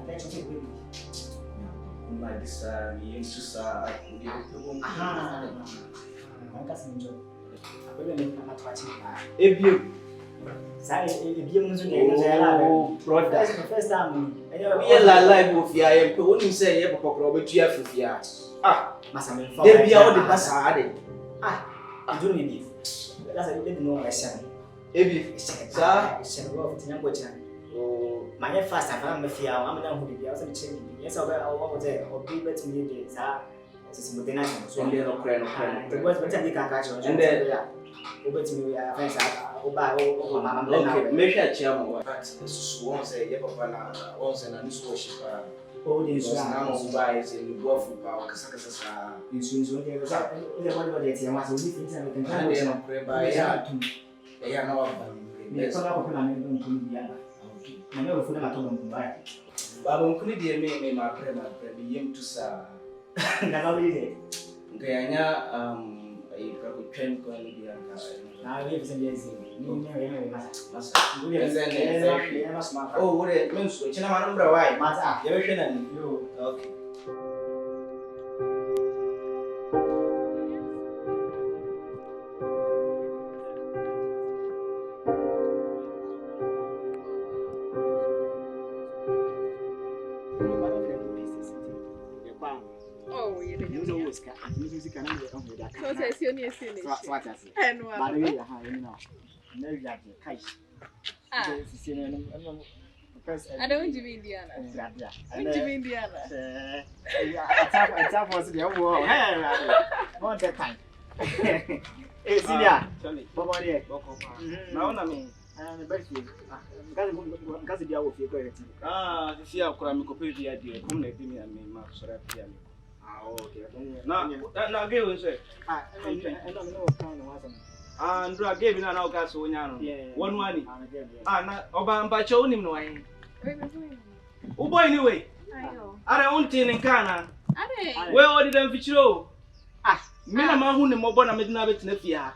then you take baby. Like this, you used to say, I can't enjoy. I will make my twatching. if you, Sorry, if you know, brother, that's the first time. we are like Maphia. When you say you have a proper Maphia, they be out the passade. I don't need it. That's a little more question. If you, sir, it's a rough thing. My first I found Maphia, I'm not who be also changing. Yes, I'll go there or be better me days. It's a modernization. So, they're not crying. The words better they can catch on. And then, over to me, friends, I'll buy over my okay, make a chairman. But once a year, once and a new worship. Oh, this is now buys in the Gulf of Power. You soon there was everybody at your master. We can pray by yeah, no, I never put them at home. Babon could me my prayer, yim to sa. Never read it. Gayana, a probably train going to be I live in the oh, what it means to number why, Master, you okay. I don't do Indiana. I do Indiana. I tap was the overall. Not that time. Hey, Celia. Boakye. Now, I mean, the best way. Because the hour of your great. the fear of Kramiko the idea, come let me and me, Mark, so that piano. Okay. Now, give us it. I don't know kind of wasn't. And I gave you an outcast when you 1 money. Oba Bacho him no. Oh, boy, anyway. I don't want in Kana. Where did them feature? Minama who the Mobona Midna bit Nefia.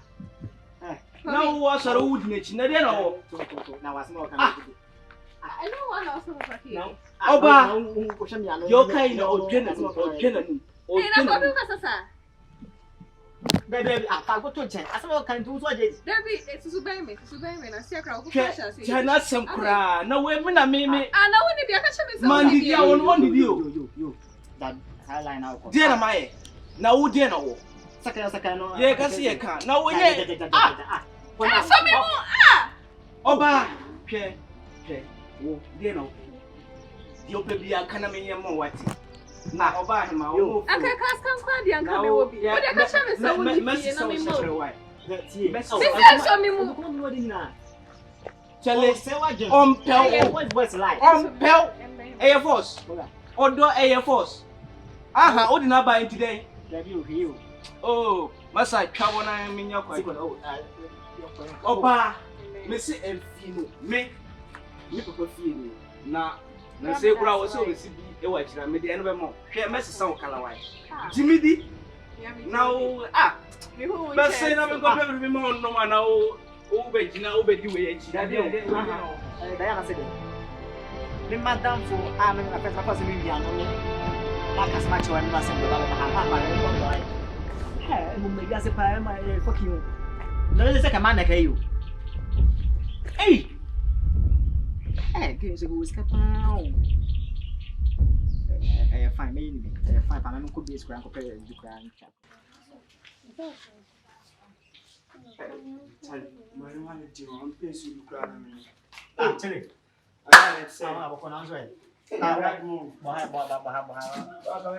Now was a wood niche, no, now was more. I know one also here. Oba, your kind of general. Baby, I go to check. I saw can do what it. Debbie, it's Subame, and I see a crowd. China some cry. No women are me. I know when they are catching me. Man, did you want you? That highline out. Dear, my now, who dare know? Sakano. Yeah, can see a car. Now, when I saw me. Oba, okay, dear, no. You'll be a canamia more what. Now, Oba, him, I can't come the uncle will be. But I can't show me so much. Air Force. Outdoor Air Force. Aha, what did I buy today? Oh, Massa, travel I mean your quite. Oba, Missy and Fino, make me feel now. Na say kura wo so besi bi e wa kira me de eno be mo hwe mesi san kala wai jimi di now be say na me go be mo no ma na o be gina o be di we echi da ya na say me madam for me na pesa pasa mi bia no ma kas ma che wa mi ba se do ba ma ko do mo me ga se pa ma fuck you no le se ka ma na kai you hey que eu escapar. É fine, meio é fine, para não cobrir esse crânio, qualquer do crânio. Mas não há de um penso do crânio. Tchau. Ah, vou com nós aí. Borra.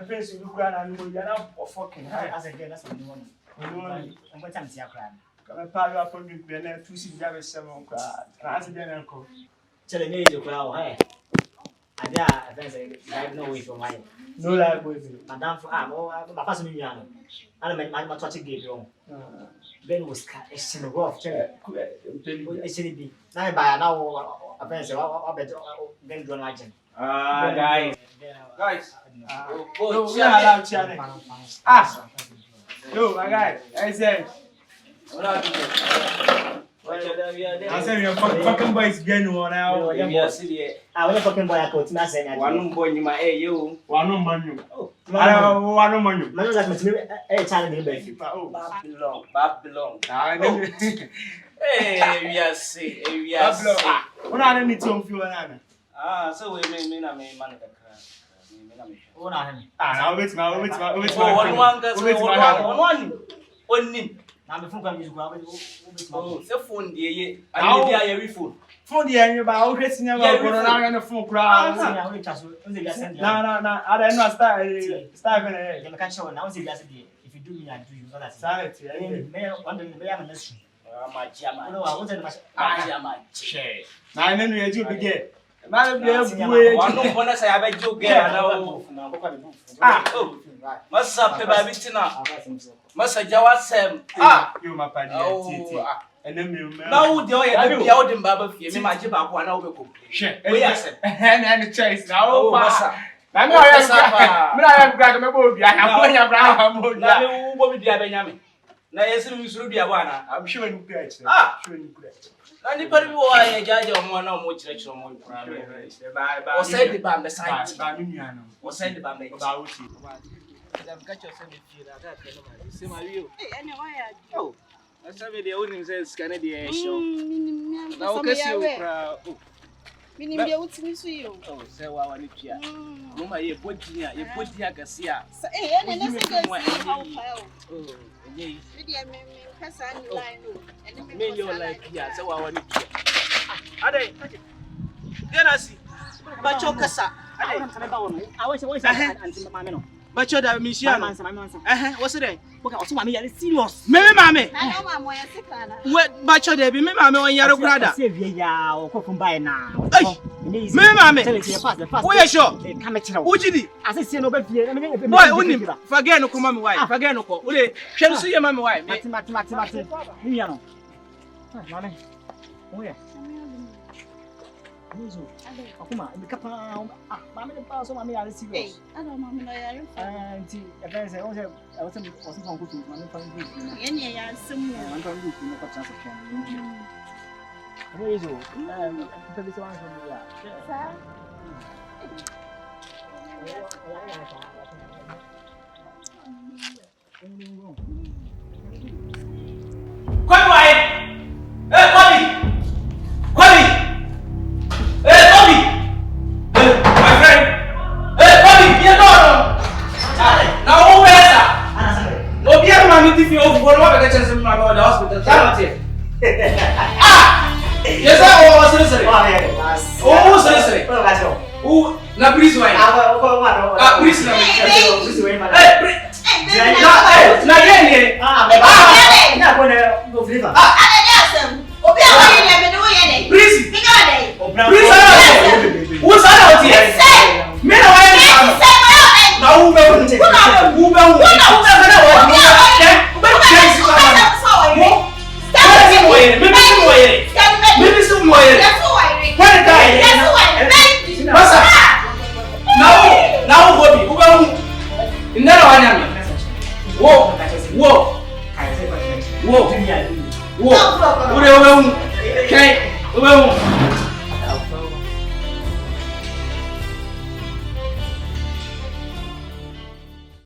Eu penso do crânio, não ia não fucking high. As again, that's what you want. Não vai ter crânio. Como para para mim, né? Tu se já vê se não crânio, se der não. Tell me you crowd, hey. And yeah, I think no way from mine. No like with you. Madam for my first new year. I mean, my touch gave you. Ben was it's in the rough chair. It's in the now by now, I bet Ben John Legend. Guys. No, we are allowed to. No, my guy, I said, what are you? I say your fucking boys be no one now. Yes, yeah. I will fucking boy I could not say One boy in my you. One man. Oh, one man. man like me a child in the Oh, Babylon. Hey, yes, yes. When I need to feel an So we may not make money. I'll wait my One. I'm the phone music. Oh, the phone, dear. I need every phone. phone the end about getting around the phone crowd. No, I don't know. Start catch on now. If you do me, I do you. sanity. One day, I am a nation. My jammer. No, I wasn't much. Now I know you begin. Man, one bonus I have a joke. Must have the Babitina. Must have Jawasem. You my paddy. And then you now the old in Baba, you might give up 1 hour. Yes, and the chase now. I know I have got my movie. I have one. Now, what would you have Benjamin? Now, yes, you should be a one. I'm sure you could. Sure you could. Anybody who I judge on one or more direction or send the band the side. Or send the band about you. I've got yourself in see my view. Oh, I saw the old says Canadian show. Now, okay, Meaning be able to see you. oh, say, well, I need you. No, my you put here, Garcia. And then how Oh, yes. and Me, you're like, yeah, so I want to. Are they? Then I see. But your casa. I was always my men. But you're the mission. What's it? Also, I'm serious. Maybe, mammy. I know I'm sick. What, but you're there, me, mammy, when you're a brother. Yeah, or come by now. Me, mammy. Where sure? What did he? As I say, no, but why only forget no come, wife, forget no call. Shall see your mammy, wife? Mathematics. You know. Mammy. Oh, yeah. Akuma, the kappa. Mammy, the pass on my meal. Serious. I don't know. And if I wasn't from cooking, I'm from cooking. Any some I'm from cooking, no chance of can. Where is it? This one Yes, I was listening. Oh, seriously. Oh, na please why? Please na. Na again. Na gonna go flavor. Please. Please. Who's out here? Me na why you? Na who Whoa.